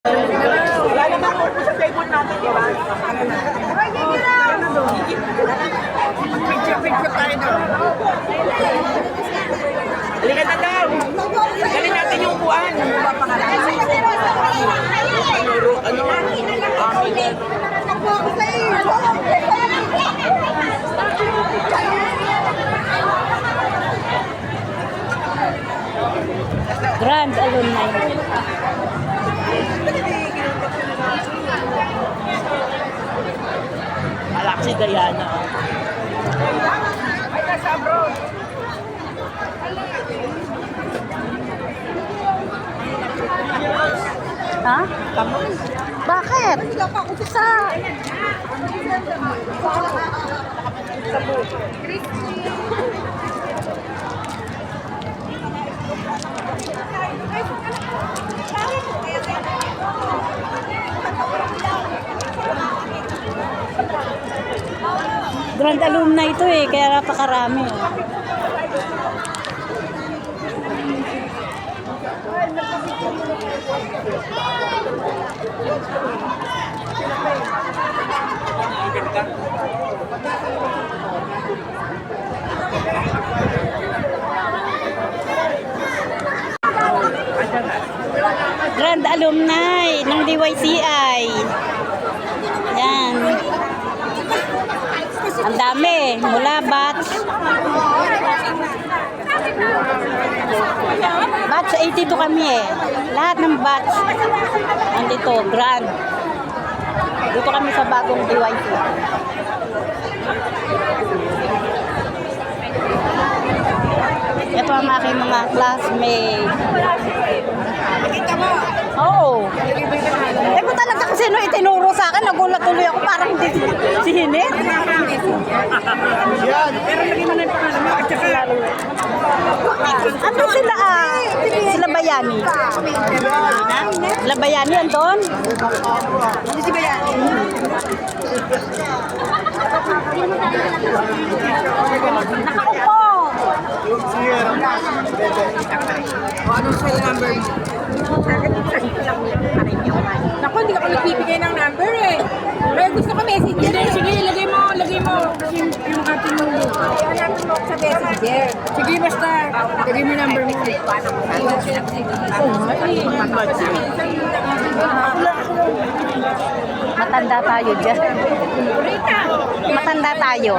Wala naman ako sa table natin, di ba? Picture tayo doon. Halika na daw. Galing natin yung upuan. Grand Alumni. Alak si Diana. Ay, nasa abroad. Ha? Bakit? Sa... Grand Alumni ito eh, kaya napakarami. Grand Alumni ng DYCI. Yan. Ang dami. Mula batch 82 kami eh. Lahat ng batch andito, grand. Dito kami sa bagong DYC. Ito ang aking mga classmates. Nakita mo? Oo. Eh kung talaga kasi no itinuro sa akin, nagulat tuloy ako parang hindi si Hinet. Yan. Pero lagi mo na ito at saka lalo. Ano sila sila Bayani? Sila Bayani andon? Hindi si Bayani. Nakaupo. Anong cell number mo? Naku, hindi ako nagbibigay ng number eh. Kaya gusto ko messenger. Sige, lagay mo yung ating mo. Hanapin mo sa messenger. Sige, basta. Lagay mo yung number mo. Matanda tayo dyan. Matanda tayo.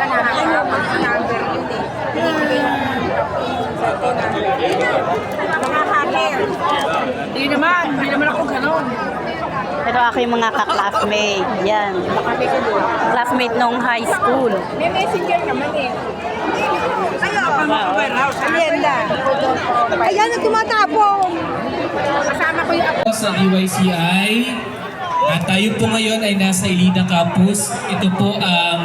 Hindi naman ako ganon. Pero ako yung mga ka-classmate. Yan. Classmate nung high school. May messenger naman eh. Alienda. Ayan ang tumatapong. Kasama ko yung Sa DYCI at tayo po ngayon ay nasa Ilina Campus. Ito po ang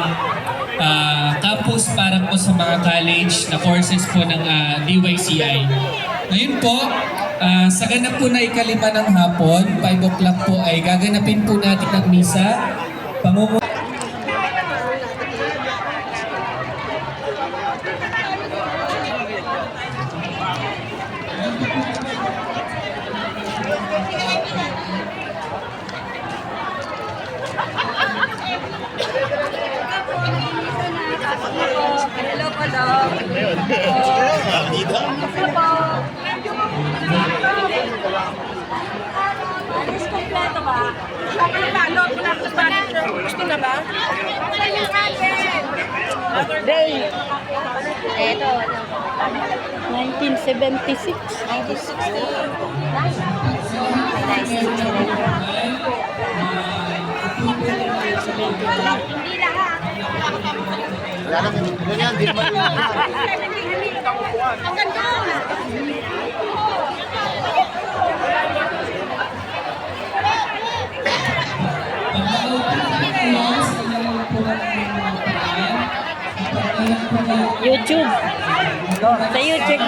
campus para po sa mga college na courses po ng DYCI. Ngayon po, sa ganap po na ikalima ng hapon, 5 o'clock po ay gaganapin po natin ang misa. Hello po, Dok. Alis kompleto ba? Sabi na lalo, gusto na ba? Day. Ito. 1976. 1960. Hindi lahat. Wala naman, ganyan, di naman yun. Ang ganda! YouTube. Sa YouTube.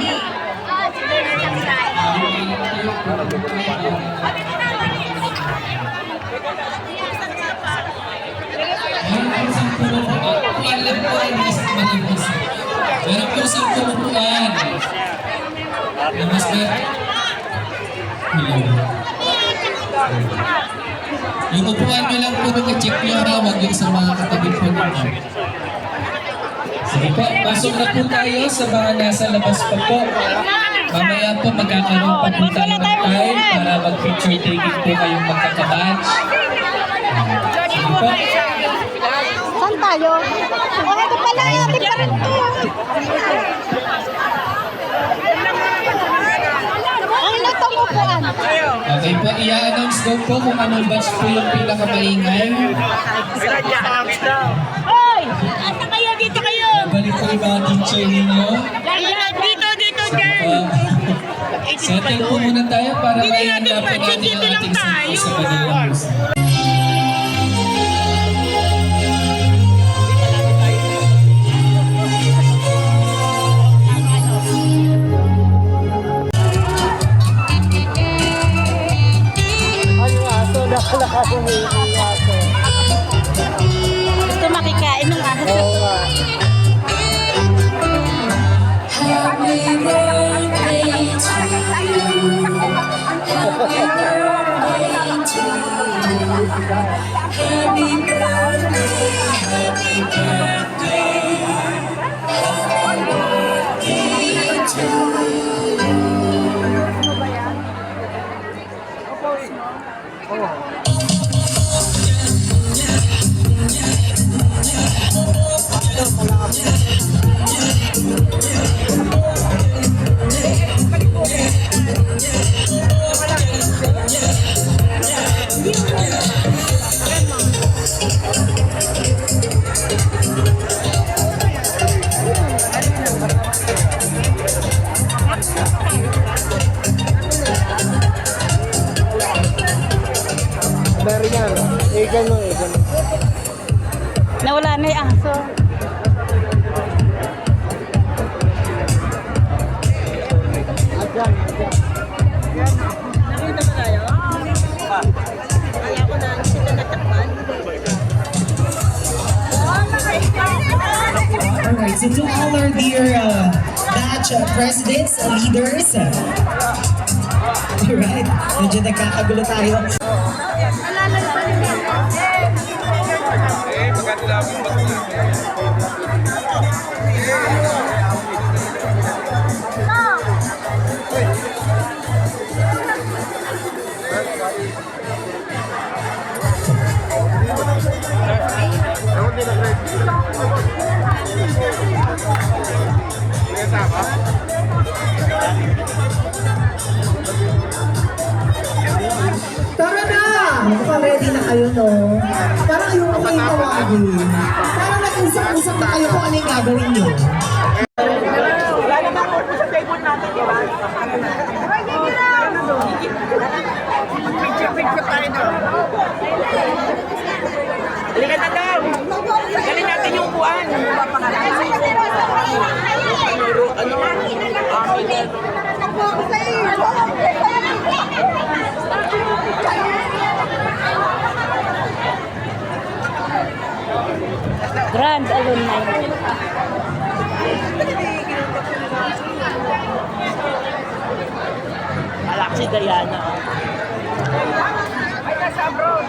Meron po sa pumupuan. Namaste. Hello. Yung upuan nyo lang po nung i-check nyo ha, huwag yung sa mga katabi po ninyo. Sige po, pasok na po tayo sa mga nasa labas pa po. Mamaya po magkakaroon pa po tayo ng time para mag-picture taking po kayong magkakabatch. Sige po. Saan tayo? Oh, ito pala, atin pa rin to. Ang natong upuan. Okay po, i-announce daw po kung anong batch po yung pinakamaingay. Hoy! Asa kayo? Dito kayo! Balik po yung mga teacher ninyo. Dito, Settle po muna tayo para maihanda po natin ang ating singko sa kanilang musa. Gusto makikain ng aso. Nawala na yung aso. Alright, so to all our dear batch presidents, leaders. Alright, medyo nagkakagulo tayo. Tara na! Mukhang ready na kayo, no? Parang ayoko na yung tawagin. Parang nag-usap-usap na kayo kung ano yung gagawin nyo. Halika na daw! Galing natin yung upuan. Grand alumni. Malak si Diana. Ay, nasa abroad.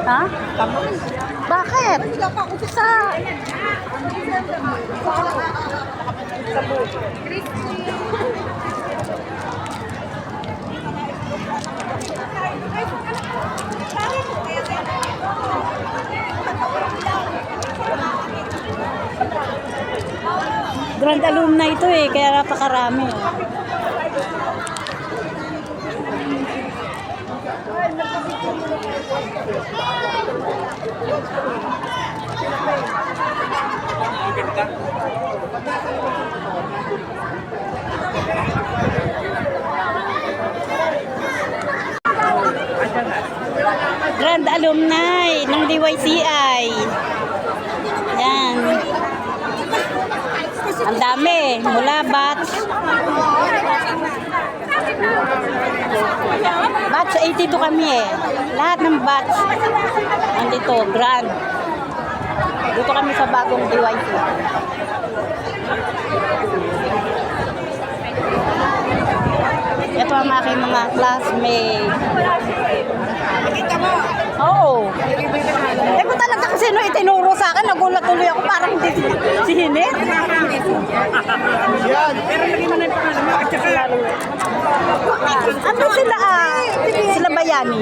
Ha? Bakit? Sa... Grand alumni ito eh, kaya napakarami. Grand alumni ng DYCI. Yan. Ang dami. Mula batch 82 kami eh. Lahat ng batch andito, grand. Dito kami sa bagong DYCI. ang aking mga classmates. Nakita mo. Oo. Eh kung talaga kasi sino itinuro sa akin, nagulat tuloy ako parang hindi si Hinet. Pero lagi mo na yung pangalan mo at saka Ano sila sila Bayani?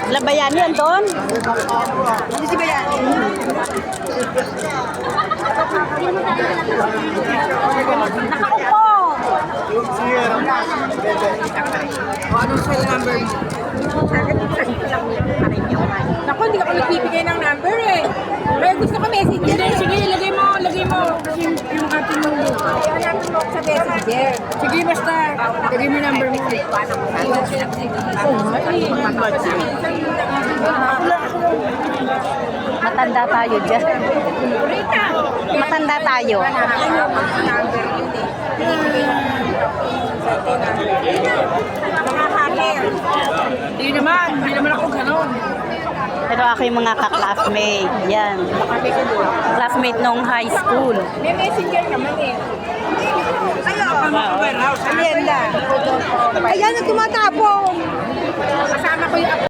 Sila Bayani andon? hindi si Bayani. Nakaupo. Anong cell number mo? Naku, hindi ka pa nagbibigay ng number eh. Kaya gusto ko messenger. Sige, lagay mo yung ating mong lupa. Hanapin mo sa messenger. Sige, basta. Lagay mo yung number mo. Matanda tayo dyan. Matanda tayo. Mga hacker. Hindi naman ako ganon. Pero ako yung mga ka-classmate. Yan. Classmate nung high school. May messenger naman eh. Ayan na. Ayan na tumatapong. Kasama ko yung